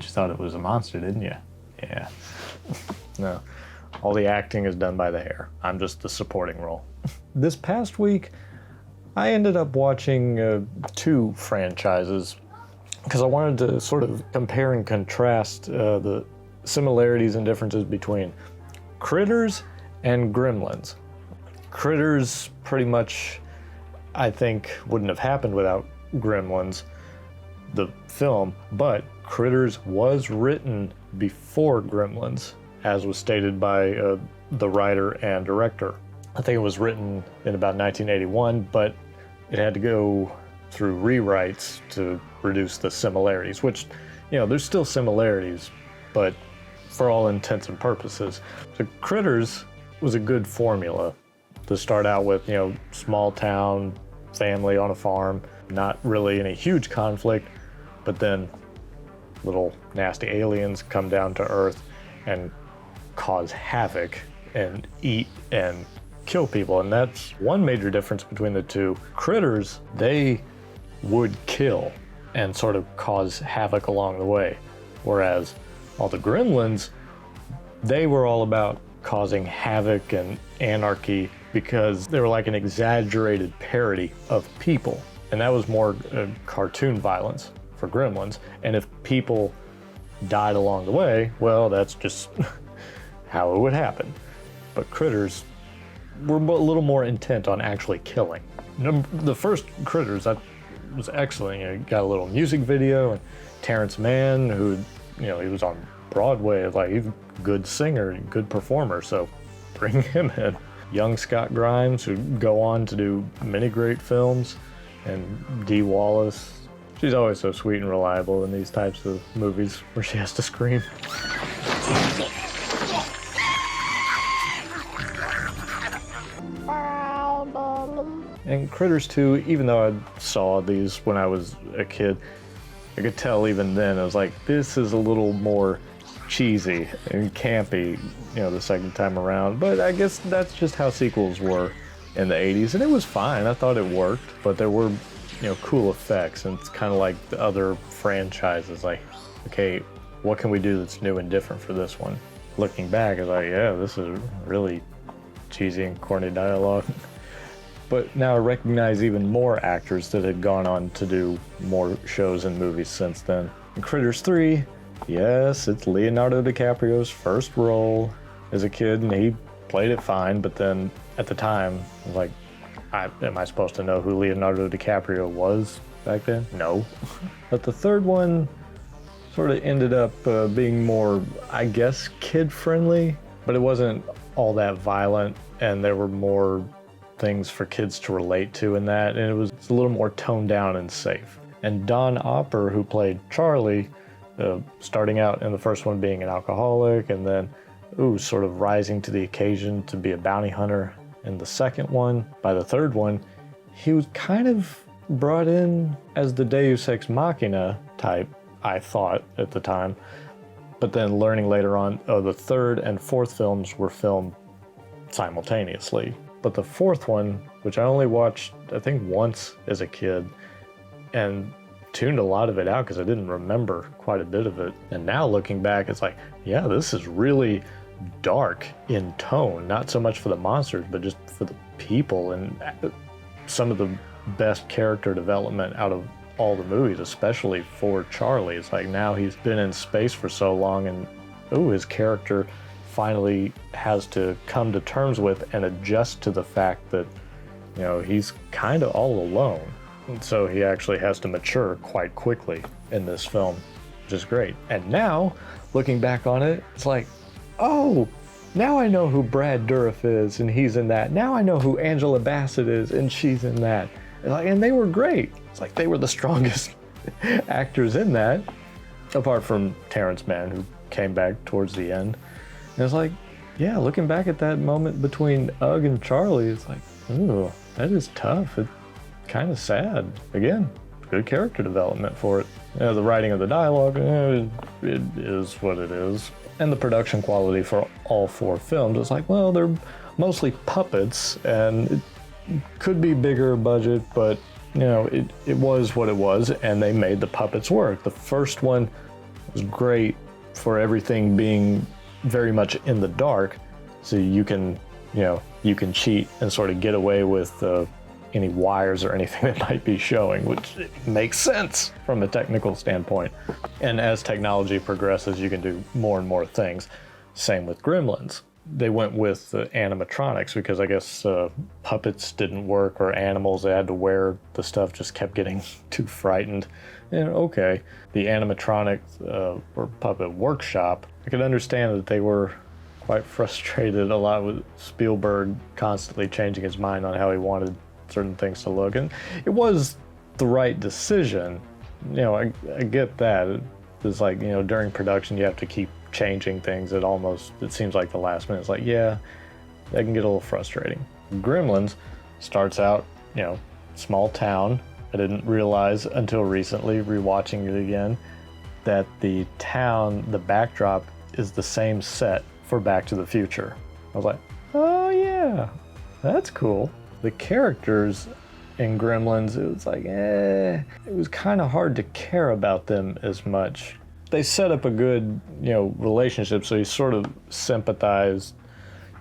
Bet you thought it was a monster, didn't you? Yeah. No. All the acting is done by the hair. I'm just the supporting role. This past week, I ended up watching 2 franchises because I wanted to sort of compare and contrast the similarities and differences between Critters and Gremlins. Critters pretty much, I think, wouldn't have happened without Gremlins, the film, but Critters was written before Gremlins, as was stated by the writer and director. I think it was written in about 1981, but it had to go through rewrites to reduce the similarities, which, you know, there's still similarities, but for all intents and purposes. So Critters was a good formula to start out with, you know, small town, family on a farm, not really any huge conflict, but then little nasty aliens come down to Earth and cause havoc and eat and kill people. And that's one major difference between the two. Critters, they would kill and sort of cause havoc along the way, whereas all the Gremlins, they were all about causing havoc and anarchy because they were like an exaggerated parody of people. And that was more cartoon violence for Gremlins. And if people died along the way, well, that's just how it would happen. But Critters were a little more intent on actually killing. The first Critters, that was excellent. You know, got a little music video, and Terrence Mann, who, you know, he was on Broadway, like, he's a good singer, good performer, so bring him in. Young Scott Grimes, who go on to do many great films, and Dee Wallace. She's always so sweet and reliable in these types of movies where she has to scream. And Critters 2, even though I saw these when I was a kid, I could tell even then, I was like, this is a little more cheesy and campy, you know, the second time around. But I guess that's just how sequels were in the 80s, and it was fine. I thought it worked, but there were, you know, cool effects, and it's kind of like the other franchises, like, okay, what can we do that's new and different for this one? Looking back, it's like, yeah, this is really cheesy and corny dialogue. But now I recognize even more actors that had gone on to do more shows and movies since then. In Critters 3, yes, it's Leonardo DiCaprio's first role as a kid, and he played it fine, but then at the time, I was like, am I supposed to know who Leonardo DiCaprio was back then? No. But the third one sort of ended up being more, I guess, kid-friendly, but it wasn't all that violent, and there were more things for kids to relate to in that, and it was a little more toned down and safe. And Don Opper, who played Charlie, starting out in the first one being an alcoholic, and then sort of rising to the occasion to be a bounty hunter in the second one. By the third one, he was kind of brought in as the Deus Ex Machina type, I thought at the time, but then learning later on, the third and fourth films were filmed simultaneously. But the fourth one, which I only watched, I think, once as a kid, and tuned a lot of it out because I didn't remember quite a bit of it. And now looking back, it's like, yeah, this is really dark in tone, not so much for the monsters, but just for the people, and some of the best character development out of all the movies, especially for Charlie. It's like now he's been in space for so long, and his character finally has to come to terms with and adjust to the fact that, you know, he's kind of all alone. And so he actually has to mature quite quickly in this film, which is great. And now, looking back on it, it's like, oh, now I know who Brad Dourif is, and he's in that. Now I know who Angela Bassett is, and she's in that. And they were great. It's like they were the strongest actors in that, apart from Terrence Mann, who came back towards the end. And it's like, yeah, looking back at that moment between Ugg and Charlie, it's like, ooh, that is tough. It's kind of sad. Again, good character development for it. The writing of the dialogue, it is what it is. And the production quality for all 4 films is like, well, they're mostly puppets, and it could be bigger budget, but, you know, it was what it was, and they made the puppets work. The first one, It was great for everything being very much in the dark, so you can cheat and sort of get away with any wires or anything that might be showing, which makes sense from a technical standpoint. And as technology progresses, you can do more and more things. Same with Gremlins. They went with animatronics because I guess puppets didn't work, or animals that had to wear the stuff just kept getting too frightened. And okay, the animatronic or puppet workshop, I could understand that they were quite frustrated a lot with Spielberg constantly changing his mind on how he wanted certain things to look. And it was the right decision. I get that. It's like, during production you have to keep changing things. It seems like the last minute. It's like, yeah, that can get a little frustrating. Gremlins starts out, small town. I didn't realize until recently, rewatching it again, that the town, the backdrop is the same set for Back to the Future. I was like, oh yeah, that's cool. The characters in Gremlins, it was like, it was kind of hard to care about them as much. They set up a good, relationship, so you sort of sympathize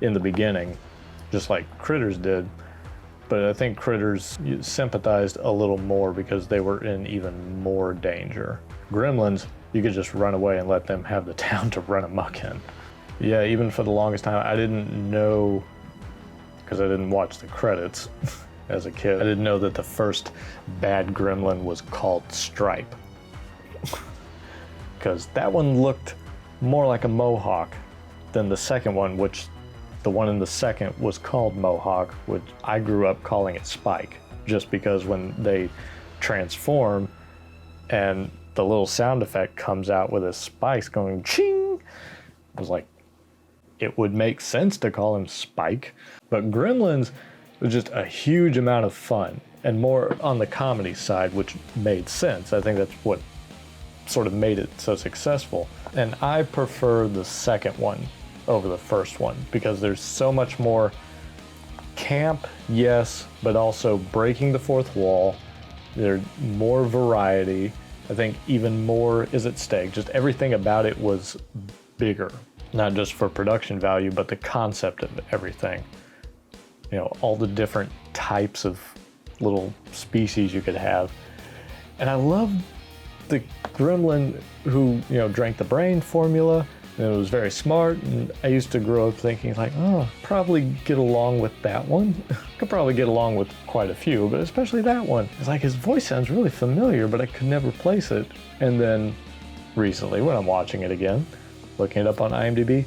in the beginning, just like Critters did. But I think Critters sympathized a little more because they were in even more danger. Gremlins, you could just run away and let them have the town to run amok in. Yeah, even for the longest time, I didn't know, because I didn't watch the credits as a kid, I didn't know that the first bad gremlin was called Stripe. Because that one looked more like a mohawk than the second one, which the one in the second was called Mohawk, which I grew up calling it Spike, just because when they transform and the little sound effect comes out with his spikes going ching, I was like, it would make sense to call him Spike. But Gremlins was just a huge amount of fun and more on the comedy side, which made sense. I think that's what sort of made it so successful. And I prefer the second one over the first one because there's so much more camp, yes, but also breaking the fourth wall. There's more variety. I think even more is at stake. Just everything about it was bigger, not just for production value, but the concept of everything. All the different types of little species you could have. And I love the gremlin who, drank the brain formula and it was very smart. And I used to grow up thinking like, probably get along with that one. Could probably get along with quite a few, but especially that one. It's like his voice sounds really familiar, but I could never place it. And then recently when I'm watching it again, looking it up on IMDb,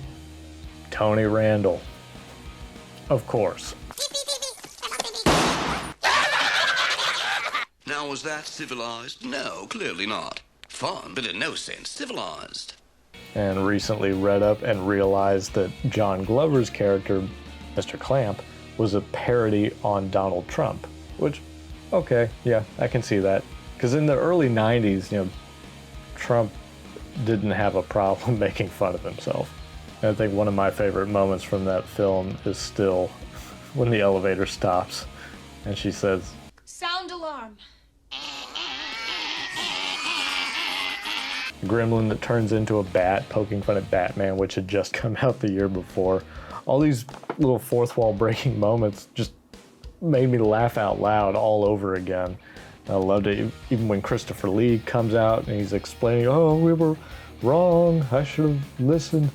Tony Randall. Of course. Now, was that civilized? No, clearly not. Fun, but in no sense civilized. And recently read up and realized that John Glover's character, Mr. Clamp, was a parody on Donald Trump, which, okay, yeah, I can see that. Because in the early 90s, Trump didn't have a problem making fun of himself. And I think one of my favorite moments from that film is still when the elevator stops and she says, "Sound alarm." Gremlin that turns into a bat, poking fun at Batman, which had just come out the year before. All these little fourth wall breaking moments just made me laugh out loud all over again. I loved it. Even when Christopher Lee comes out and he's explaining, oh, we were wrong, I should have listened.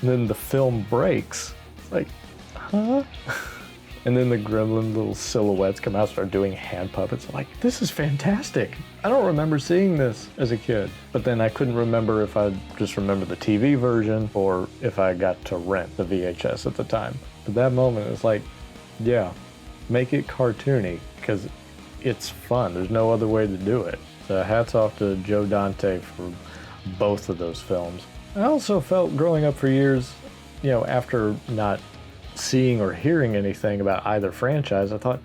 And then the film breaks. It's like, huh? And then the gremlin little silhouettes come out, start doing hand puppets. I'm like, this is fantastic. I don't remember seeing this as a kid. But then I couldn't remember if I just remember the TV version or if I got to rent the VHS at the time. But that moment, it's like, yeah, make it cartoony because it's fun. There's no other way to do it. So hats off to Joe Dante for both of those films. I also felt growing up for years, after not seeing or hearing anything about either franchise, I thought,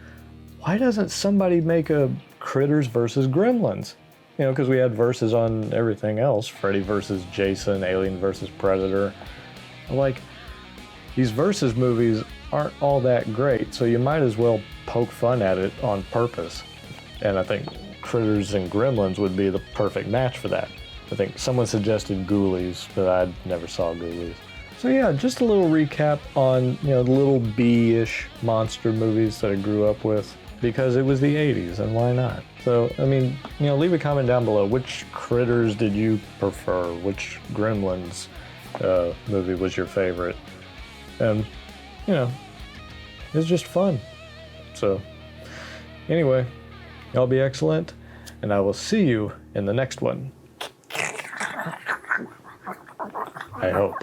why doesn't somebody make a Critters versus Gremlins? Because we had verses on everything else, Freddy versus Jason, Alien versus Predator. Like, these versus movies aren't all that great, so you might as well poke fun at it on purpose. And I think Critters and Gremlins would be the perfect match for that. I think someone suggested Ghoulies, but I never saw Ghoulies. So yeah, just a little recap on, the little B-ish monster movies that I grew up with, because it was the 80s, and why not? So, I mean, leave a comment down below. Which critters did you prefer? Which Gremlins movie was your favorite? And, it's just fun. So, anyway, y'all be excellent, and I will see you in the next one. I hope.